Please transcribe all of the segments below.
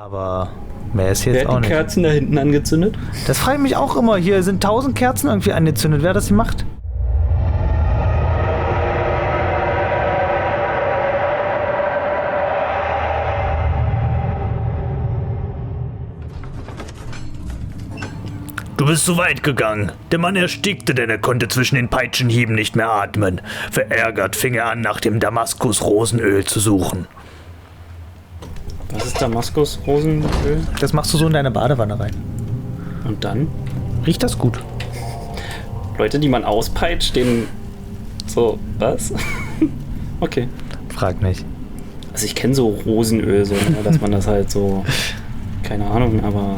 Aber mehr ist Wer jetzt hat auch die nicht. Kerzen da hinten angezündet? Das frage ich mich auch immer. Hier sind 1000 Kerzen irgendwie angezündet. Wer das hier macht? Du bist zu weit gegangen. Der Mann erstickte, denn er konnte zwischen den Peitschenhieben nicht mehr atmen. Verärgert fing er an, nach dem Damaskus-Rosenöl zu suchen. Was ist Damaskus-Rosenöl? Das machst du so in deine Badewanne rein. Und dann? Riecht das gut? Leute, die man auspeitscht, denen... So, was? Okay. Frag nicht. Also ich kenne so Rosenöl, so, ne, dass man das halt so... Keine Ahnung, aber...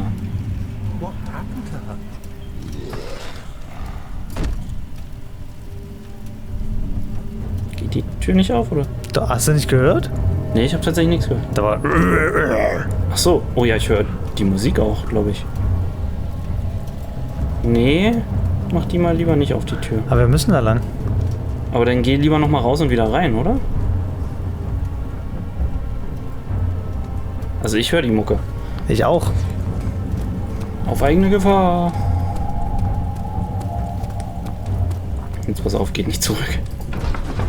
Geht die Tür nicht auf, oder? Da, hast du nicht gehört? Nee, ich habe tatsächlich nichts gehört. Da war... Ach so, oh ja, ich höre die Musik auch, glaube ich. Nee, mach die mal lieber nicht auf die Tür. Aber wir müssen da lang. Aber dann geh lieber noch mal raus und wieder rein, oder? Also ich höre die Mucke. Ich auch. Auf eigene Gefahr. Jetzt pass auf, geht nicht zurück.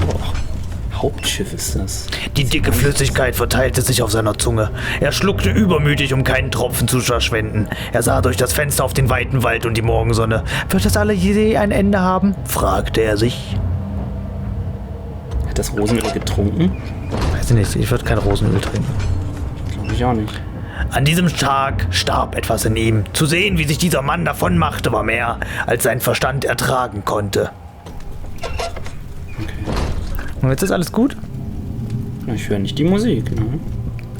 Boah, Hauptschiff ist das. Die dicke Flüssigkeit verteilte sich auf seiner Zunge. Er schluckte übermütig, um keinen Tropfen zu verschwenden. Er sah durch das Fenster auf den weiten Wald und die Morgensonne. Wird das alle je ein Ende haben? Fragte er sich. Hat das Rosenöl getrunken? Weiß ich nicht, ich würde kein Rosenöl trinken. Glaube ich auch nicht. An diesem Tag starb etwas in ihm. Zu sehen, wie sich dieser Mann davon machte, war mehr, als sein Verstand ertragen konnte. Und jetzt ist alles gut? Na, ich höre nicht die Musik. Ne?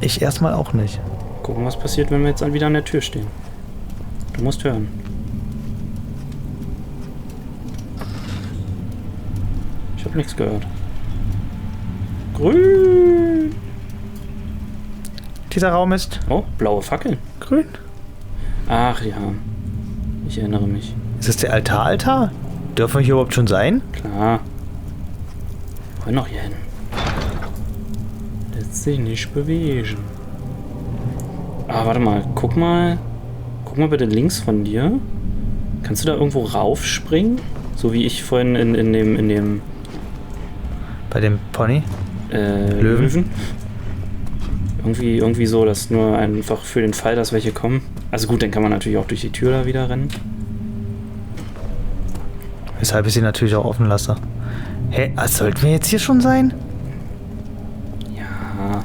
Ich erstmal auch nicht. Gucken, was passiert, wenn wir jetzt wieder an der Tür stehen. Du musst hören. Ich habe nichts gehört. Grün. Dieser Raum ist Oh, blaue Fackeln. grün. Ach ja. Ich erinnere mich. Ist das der Altar? Dürfen wir hier überhaupt schon sein? Klar. Wollen noch hier hin. Lässt sich nicht bewegen. Ah, warte mal. Guck mal bitte links von dir. Kannst du da irgendwo raufspringen? So wie ich vorhin in dem Bei dem Pony? Löwen. Irgendwie so, dass nur einfach für den Fall, dass welche kommen. Also gut, dann kann man natürlich auch durch die Tür da wieder rennen. Weshalb ich sie natürlich auch offen lasse. Hä, sollten wir jetzt hier schon sein? Ja.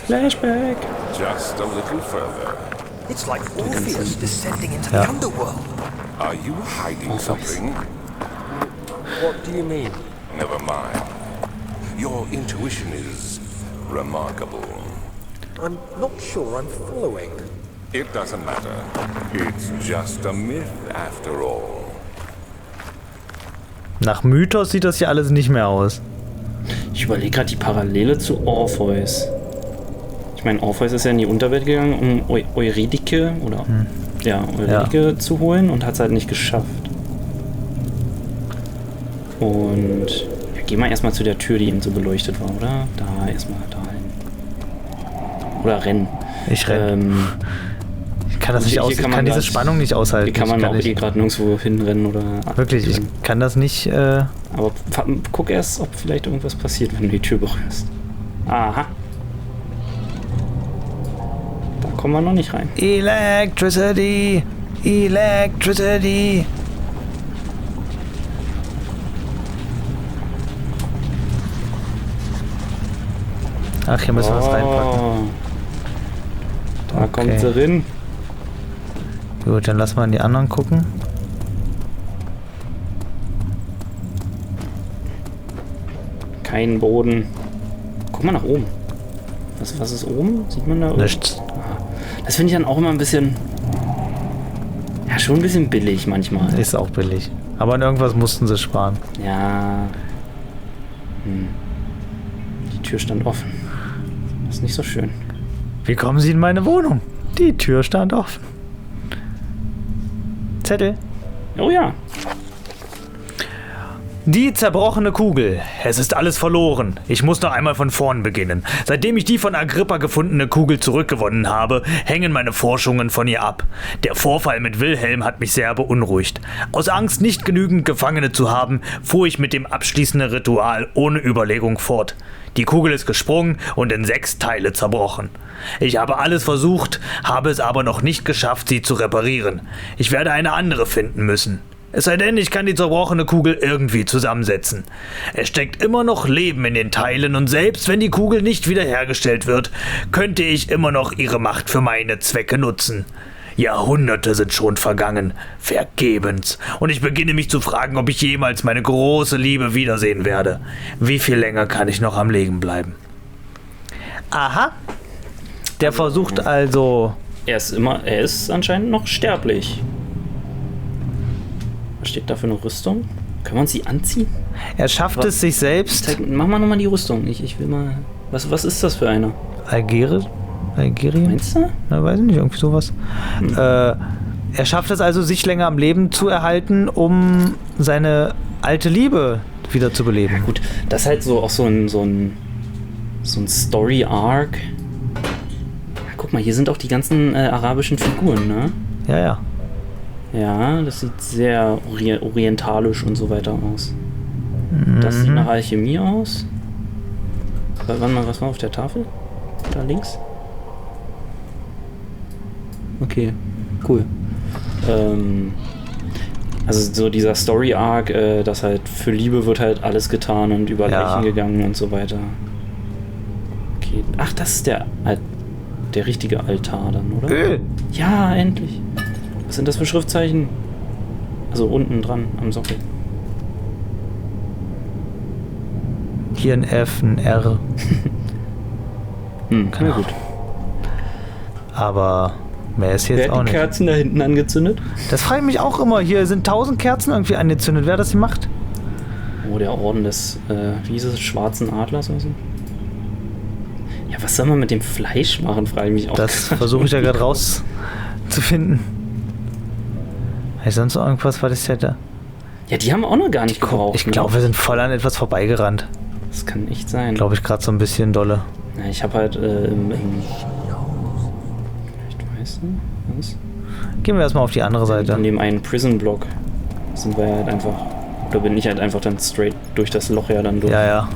Flashback. Just a little further. It's like Orpheus descending into Ja. the underworld. Are you hiding something? What do you mean? Never mind. Your intuition is remarkable. I'm not sure I'm following. It doesn't matter. It's just a myth after all. Nach Mythos sieht das hier alles nicht mehr aus. Ich überlege gerade die Parallele zu Orpheus. Ich meine, Orpheus ist ja in die Unterwelt gegangen, um Eurydike oder Eurydike zu holen und hat es halt nicht geschafft. Und ja, geh mal erstmal zu der Tür, die eben so beleuchtet war, oder? Da erstmal dahin. Oder rennen. Ich renne. Ich kann das hier nicht aus. Ich kann kann man diese das- Spannung nicht aushalten. Hier kann man Ich auch nicht. gerade nirgendwo hinrennen oder... Wirklich, ich rennen. kann das nicht. Aber guck erst, ob vielleicht irgendwas passiert, wenn du die Tür berührst. Aha. Da kommen wir noch nicht rein. Electricity! Electricity! Ach, hier müssen wir was reinpacken. Da Okay. kommt sie rein. Gut, dann lassen wir an die anderen gucken. Kein Boden. Guck mal nach oben. Was ist oben? Sieht man da oben? Nichts. Das finde ich dann auch immer ein bisschen... Ja, schon ein bisschen billig manchmal. Ist auch billig. Aber an irgendwas mussten sie sparen. Ja. Die Tür stand offen. Das ist nicht so schön. Wie kommen Sie in meine Wohnung? Die Tür stand offen. Zettel. Oh ja. Die zerbrochene Kugel. Es ist alles verloren. Ich muss noch einmal von vorn beginnen. Seitdem ich die von Agrippa gefundene Kugel zurückgewonnen habe, hängen meine Forschungen von ihr ab. Der Vorfall mit Wilhelm hat mich sehr beunruhigt. Aus Angst, nicht genügend Gefangene zu haben, fuhr ich mit dem abschließenden Ritual ohne Überlegung fort. Die Kugel ist gesprungen und in 6 Teile zerbrochen. Ich habe alles versucht, habe es aber noch nicht geschafft, sie zu reparieren. Ich werde eine andere finden müssen. Es sei denn, ich kann die zerbrochene Kugel irgendwie zusammensetzen. Es steckt immer noch Leben in den Teilen und selbst wenn die Kugel nicht wiederhergestellt wird, könnte ich immer noch ihre Macht für meine Zwecke nutzen. Jahrhunderte sind schon vergangen, vergebens. Und ich beginne mich zu fragen, ob ich jemals meine große Liebe wiedersehen werde. Wie viel länger kann ich noch am Leben bleiben? Aha. Der versucht also... Er ist anscheinend noch sterblich. Was steht da für eine Rüstung? Können wir uns die anziehen? Er schafft es sich selbst... Mach mal nochmal die Rüstung. Ich will mal... Was ist das für eine? Algerien? Meinst du? Na, weiß ich nicht, irgendwie sowas. Er schafft es also, sich länger am Leben zu erhalten, um seine alte Liebe wieder zu beleben. Gut, das ist halt so auch so ein Story-Arc. Ja, guck mal, hier sind auch die ganzen arabischen Figuren, ne? Ja, ja. Ja, das sieht sehr orientalisch und so weiter aus. Das sieht nach Alchemie aus. Warte mal, was war auf der Tafel? Da links? Okay, cool. Also so dieser Story-Arc, dass halt für Liebe wird halt alles getan und über Leichen gegangen und so weiter. Okay, ach, das ist der richtige Altar dann, oder? Öl! Ja, endlich. Was sind das für Schriftzeichen? Also unten dran am Sockel. Hier ein F, ein R. Na gut. Aber mehr ist jetzt Wer auch hat die nicht. Kerzen da hinten angezündet? Das frage ich mich auch immer. Hier sind 1000 Kerzen irgendwie angezündet. Wer das hier macht? Oh, der Orden des, wie hieß es, schwarzen Adlers oder so? Ja, was soll man mit dem Fleisch machen, frage ich mich auch. Das versuche ich ja gerade rauszufinden. Heißt sonst noch irgendwas, was ist ja da? Ja, die haben wir auch noch gar nicht gebraucht. Ich glaube, wir sind voll an etwas vorbeigerannt. Das kann echt sein. Glaube ich gerade so ein bisschen dolle. Ja, ich habe halt vielleicht weißt du was? Gehen wir erstmal auf die andere Seite. In dem einen Prison-Block sind wir halt einfach, oder bin ich halt einfach dann straight durch das Loch ja dann durch. Ja, ja.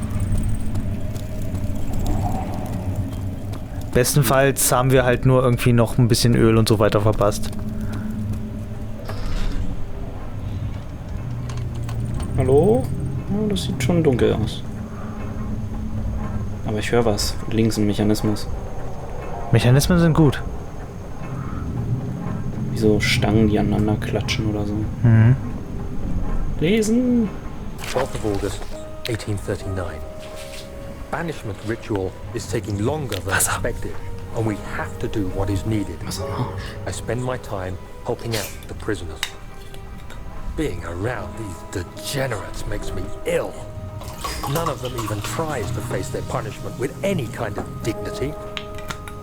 Bestenfalls haben wir halt nur irgendwie noch ein bisschen Öl und so weiter verpasst. Hallo? Ja, das sieht schon dunkel aus. Aber ich höre was. Links ein Mechanismus. Mechanismen sind gut. Wie so Stangen, die aneinander klatschen oder so. Mhm. Lesen! 12th of August, 1839. Banishment ritual is taking longer than expected, and we have to do what is needed. I spend my time helping out the prisoners. Being around these degenerates makes me ill. None of them even tries to face their punishment with any kind of dignity.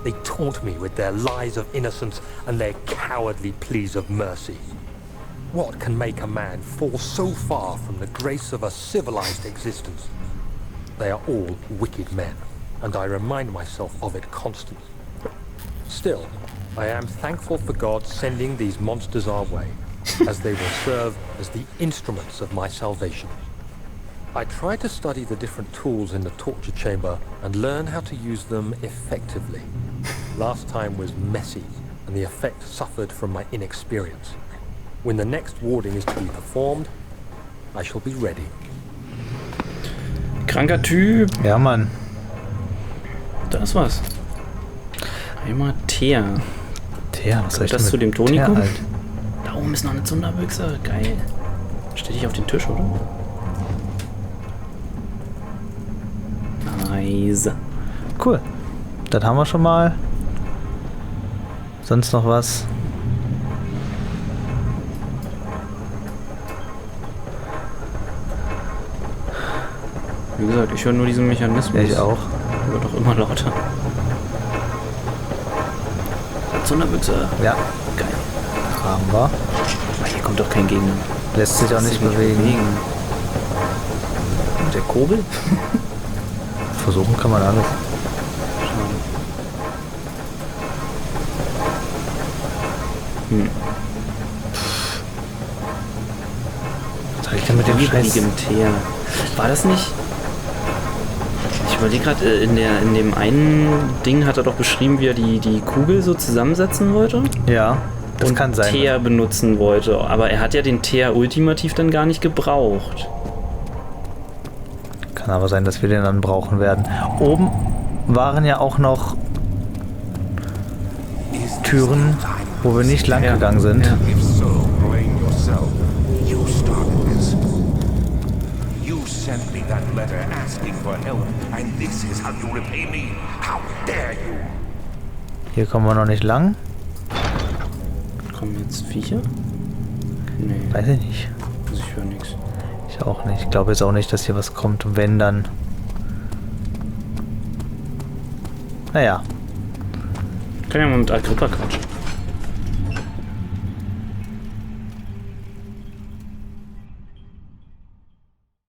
They taunt me with their lies of innocence and their cowardly pleas of mercy. What can make a man fall so far from the grace of a civilized existence? They are all wicked men, and I remind myself of it constantly. Still, I am thankful for God sending these monsters our way, as they will serve as the instruments of my salvation. I try to study the different tools in the torture chamber and learn how to use them effectively. Last time was messy, and the effect suffered from my inexperience. When the next warding is to be performed, I shall be ready. Kranker Typ. Ja, Mann. Da ist was. Einmal Teer. Tja, was soll ich Das denn zu dem mit Tonikum? Teer halt? Da oben ist noch eine Zunderbüchse. Geil. Stell dich auf den Tisch, oder? Nice. Cool. Das haben wir schon mal. Sonst noch was? Wie gesagt, ich höre nur diesen Mechanismus. Ja, ich auch. Der wird doch immer lauter. Zunderbüchse. Ja, Geil. haben wir. Aber hier kommt doch kein Gegner. Lässt sich auch nicht bewegen. der Kobel? Versuchen kann man alles. Was soll ich denn mit dem Scheiß? Teer. War das nicht? Ich überlege gerade, in dem einen Ding hat er doch beschrieben, wie er die Kugel so zusammensetzen wollte. Ja, das und kann sein. Teer benutzen wollte. Aber er hat ja den Teer ultimativ dann gar nicht gebraucht. Kann aber sein, dass wir den dann brauchen werden. Oben waren ja auch noch Türen, wo wir nicht lang gegangen sind. Ja. If so, blame yourself. You started this. You sent me that letter asking for help, and this is how you repay me. How dare you? Hier kommen wir noch nicht lang. Kommen jetzt Viecher? Nee, Weiß ich nicht. also ich höre nichts. Ich auch nicht. Ich glaube jetzt auch nicht, dass hier was kommt. Und wenn, dann... Naja. Kann ja mal mit Agrippa quatschen.